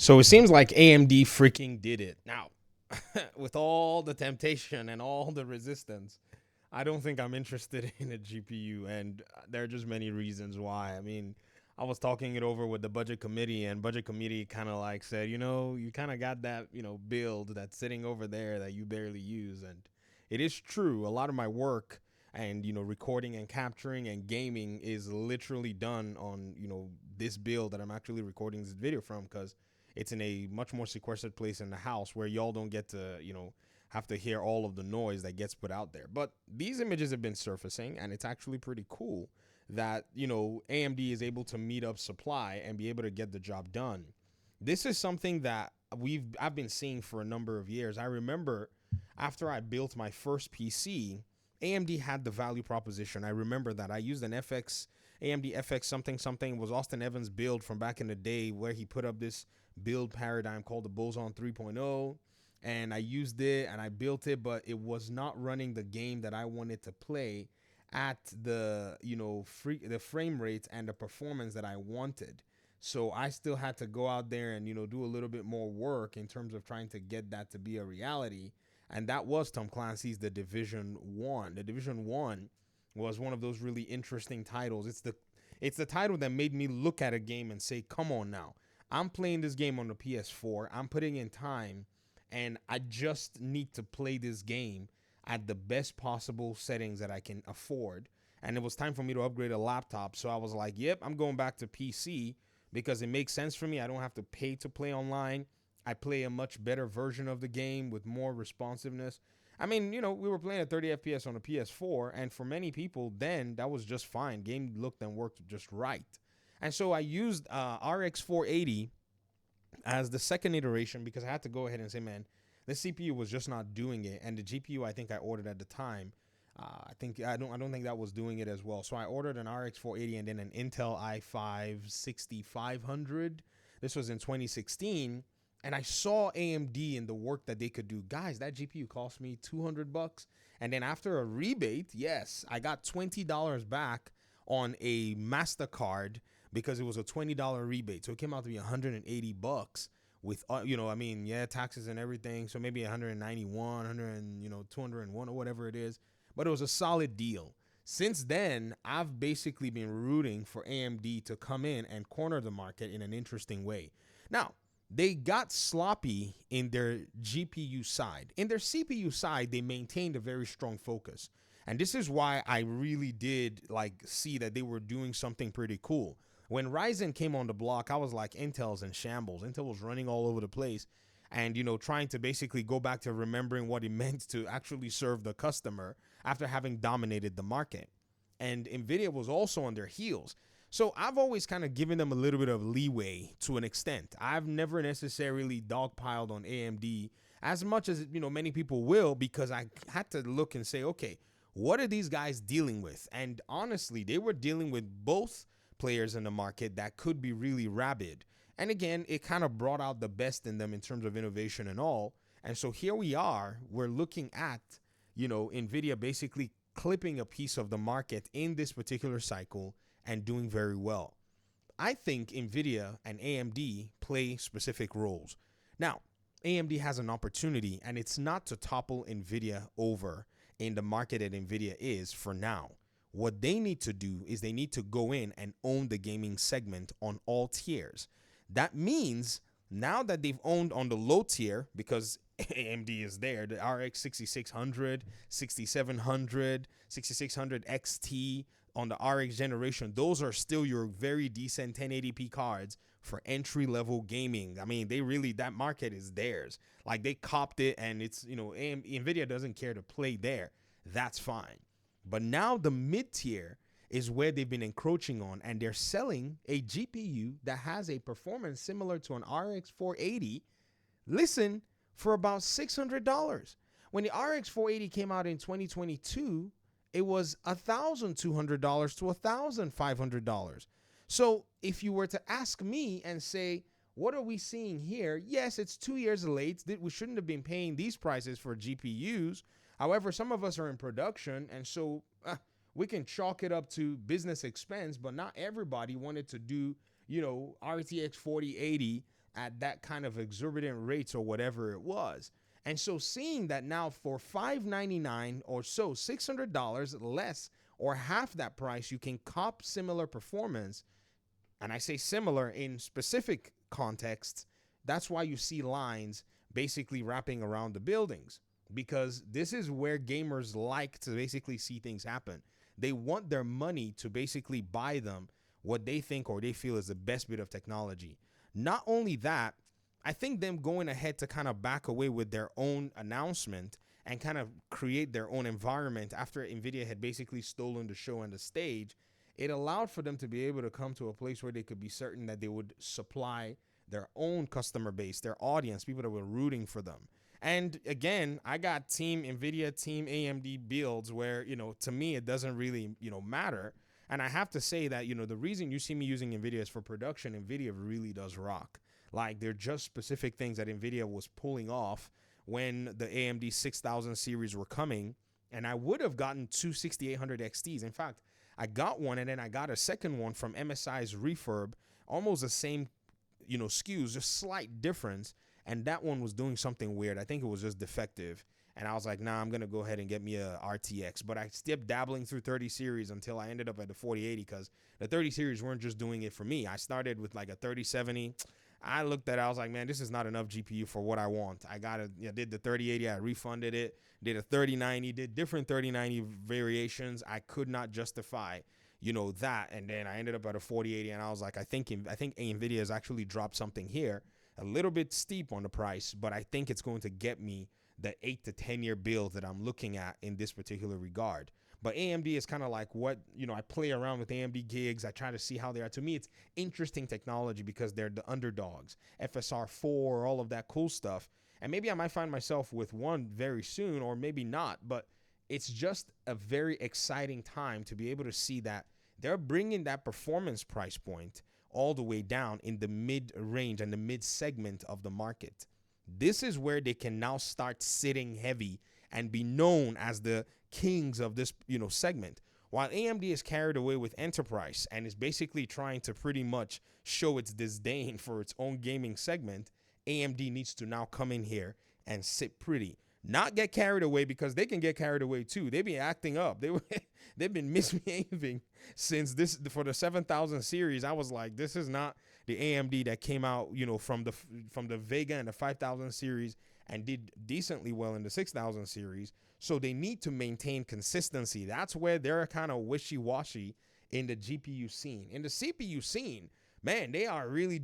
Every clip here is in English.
So it seems like AMD freaking did it. Now, with all the temptation and all the resistance, I don't think I'm interested in a GPU, and there are just many reasons why. I mean, I was talking it over with the budget committee, and budget committee kind of like said, you kind of got that, build that's sitting over there that you barely use, and it is true. A lot of my work and recording and capturing and gaming is literally done on this build that I'm actually recording this video from because it's in a much more sequestered place in the house where y'all don't get to have to hear all of the noise that gets put out there. But these images have been surfacing, and it's actually pretty cool that, AMD is able to meet up supply and be able to get the job done. This is something that I've been seeing for a number of years. I remember after I built my first PC, AMD had the value proposition. I remember that I used an AMD FX something something, was Austin Evans' build from back in the day where he put up this build paradigm called the Boson 3.0, and I used it and I built it, but it was not running the game that I wanted to play at the the frame rates and the performance that I wanted. So I still had to go out there and do a little bit more work in terms of trying to get that to be a reality. And that was Tom Clancy's The Division 1. The Division 1 was one of those really interesting titles. It's the title that made me look at a game and say, "Come on now. I'm playing this game on the PS4. I'm putting in time, and I just need to play this game at the best possible settings that I can afford." And it was time for me to upgrade a laptop. So I was like, "Yep, I'm going back to PC because it makes sense for me. I don't have to pay to play online. I play a much better version of the game with more responsiveness." I mean, we were playing at 30 FPS on a PS4, and for many people then, that was just fine. Game looked and worked just right. And so I used RX 480 as the second iteration because I had to go ahead and say, man, this CPU was just not doing it, and the GPU I think I ordered at the time, I don't think that was doing it as well. So I ordered an RX 480 and then an Intel i5 6500. This was in 2016. And I saw AMD and the work that they could do. Guys, that GPU cost me $200. And then after a rebate, yes, I got $20 back on a MasterCard because it was a $20 rebate. So it came out to be $180 with, taxes and everything. So maybe 191, 201 or whatever it is. But it was a solid deal. Since then, I've basically been rooting for AMD to come in and corner the market in an interesting way. Now, they got sloppy in their GPU side. In their CPU side, they maintained a very strong focus. And this is why I really did see that they were doing something pretty cool. When Ryzen came on the block, I was like, Intel's in shambles. Intel was running all over the place and, trying to basically go back to remembering what it meant to actually serve the customer after having dominated the market. And NVIDIA was also on their heels. So I've always kind of given them a little bit of leeway to an extent. I've never necessarily dogpiled on AMD as much as, many people will, because I had to look and say, okay, what are these guys dealing with? And honestly, they were dealing with both players in the market that could be really rabid. And again, it kind of brought out the best in them in terms of innovation and all. And so here we are, we're looking at, NVIDIA basically clipping a piece of the market in this particular cycle and doing very well. I think NVIDIA and AMD play specific roles. Now, AMD has an opportunity, and it's not to topple NVIDIA over in the market that NVIDIA is for now. What they need to do is they need to go in and own the gaming segment on all tiers. That means now that they've owned on the low tier, because AMD is there, the RX 6600, 6700, 6600 XT, on the RX generation, those are still your very decent 1080p cards for entry level gaming. I mean, that market is theirs. Like, they copped it, and it's, NVIDIA doesn't care to play there. That's fine. But now the mid tier is where they've been encroaching on, and they're selling a GPU that has a performance similar to an RX 480. Listen, for about $600. When the RX 480 came out in 2022, it was $1,200 to $1,500. So if you were to ask me and say, what are we seeing here? Yes, it's 2 years late. We shouldn't have been paying these prices for GPUs. However, some of us are in production, and so we can chalk it up to business expense, but not everybody wanted to do, RTX 4080 at that kind of exorbitant rates or whatever it was. And so seeing that now for $599 or so, $600 less or half that price, you can cop similar performance. And I say similar in specific contexts. That's why you see lines basically wrapping around the buildings, because this is where gamers like to basically see things happen. They want their money to basically buy them what they think or they feel is the best bit of technology. Not only that, I think them going ahead to kind of back away with their own announcement and kind of create their own environment after NVIDIA had basically stolen the show and the stage, it allowed for them to be able to come to a place where they could be certain that they would supply their own customer base, their audience, people that were rooting for them. And again, I got team NVIDIA, team AMD builds where, to me, it doesn't really, matter. And I have to say that, the reason you see me using NVIDIA is for production. NVIDIA really does rock. Like, they're just specific things that NVIDIA was pulling off when the AMD 6000 series were coming. And I would have gotten two 6800 XTs. In fact, I got one and then I got a second one from MSI's Refurb, almost the same, SKUs, just slight difference. And that one was doing something weird. I think it was just defective. And I was like, nah, I'm going to go ahead and get me a RTX. But I kept dabbling through 30 series until I ended up at the 4080 because the 30 series weren't just doing it for me. I started with like a 3070. I looked at it, I was like, man, this is not enough GPU for what I want. I did the 3080, I refunded it, did a 3090, did different 3090 variations. I could not justify, that. And then I ended up at a 4080 and I was like, I think NVIDIA has actually dropped something here, a little bit steep on the price, but I think it's going to get me the 8 to 10 year build that I'm looking at in this particular regard. But AMD is kind of like what, I play around with AMD gigs. I try to see how they are. To me, it's interesting technology because they're the underdogs, FSR4, all of that cool stuff. And maybe I might find myself with one very soon or maybe not, but it's just a very exciting time to be able to see that they're bringing that performance price point all the way down in the mid range and the mid segment of the market. This is where they can now start sitting heavy and be known as the kings of this, segment. While AMD is carried away with enterprise and is basically trying to pretty much show its disdain for its own gaming segment, AMD needs to now come in here and sit pretty. Not get carried away, because they can get carried away too. They be acting up. They've been misbehaving since for the 7000 series. I was like, this is not the AMD that came out, from the Vega and the 5000 series and did decently well in the 6000 series. So they need to maintain consistency. That's where they're kind of wishy-washy in the GPU scene. In the CPU scene, man, they are really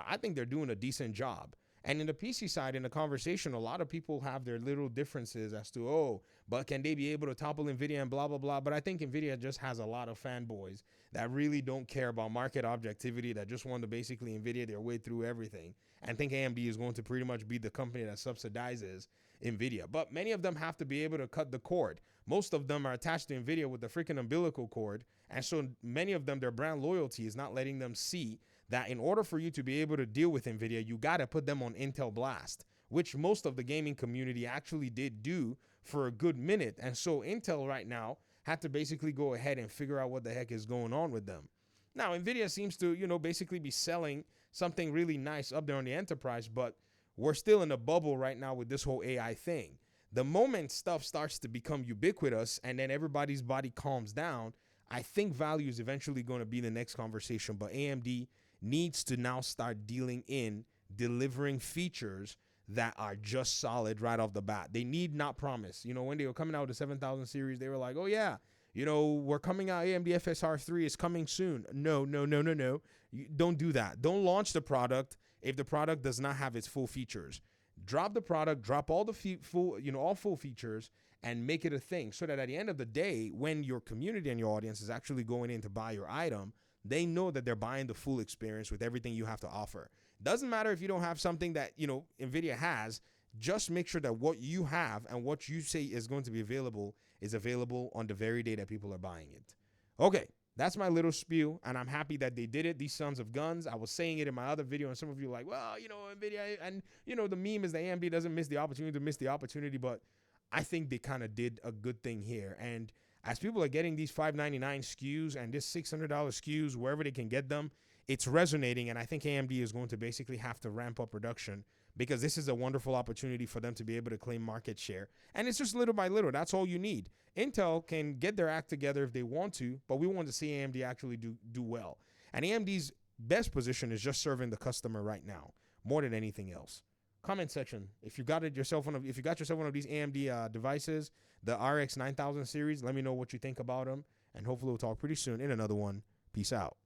I think they're doing a decent job. And in the PC side, in the conversation, a lot of people have their little differences as to, but can they be able to topple NVIDIA and blah, blah, blah. But I think NVIDIA just has a lot of fanboys that really don't care about market objectivity, that just want to basically NVIDIA their way through everything. And think AMD is going to pretty much be the company that subsidizes NVIDIA. But many of them have to be able to cut the cord. Most of them are attached to NVIDIA with the freaking umbilical cord. And so many of them, their brand loyalty is not letting them see that in order for you to be able to deal with NVIDIA, you got to put them on Intel Blast, which most of the gaming community actually did do for a good minute. And so Intel right now had to basically go ahead and figure out what the heck is going on with them. Now, NVIDIA seems to, basically be selling something really nice up there on the enterprise, but we're still in a bubble right now with this whole AI thing. The moment stuff starts to become ubiquitous and then everybody's body calms down, I think value is eventually going to be the next conversation. But AMD needs to now start delivering features that are just solid right off the bat. They need not promise. When they were coming out with the 7000 series, they were like, oh yeah, we're coming out, AMD FSR3 is coming soon. No. You don't do that. Don't launch the product if the product does not have its full features. Drop the product, drop all the full features, and make it a thing, so that at the end of the day, when your community and your audience is actually going in to buy your item, they know that they're buying the full experience with everything you have to offer. Doesn't matter if you don't have something that, NVIDIA has. Just make sure that what you have and what you say is going to be available is available on the very day that people are buying it. Okay, that's my little spiel, and I'm happy that they did it. These sons of guns. I was saying it in my other video, and some of you are like, well, NVIDIA, and, the meme is that AMD doesn't miss the opportunity, but I think they kind of did a good thing here. And as people are getting these $599 SKUs and this $600 SKUs, wherever they can get them, it's resonating, and I think AMD is going to basically have to ramp up production because this is a wonderful opportunity for them to be able to claim market share. And it's just little by little. That's all you need. Intel can get their act together if they want to, but we want to see AMD actually do well. And AMD's best position is just serving the customer right now, more than anything else. Comment section. If you got yourself one of these AMD devices, the RX 9000 series, let me know what you think about them. And hopefully we'll talk pretty soon in another one. Peace out.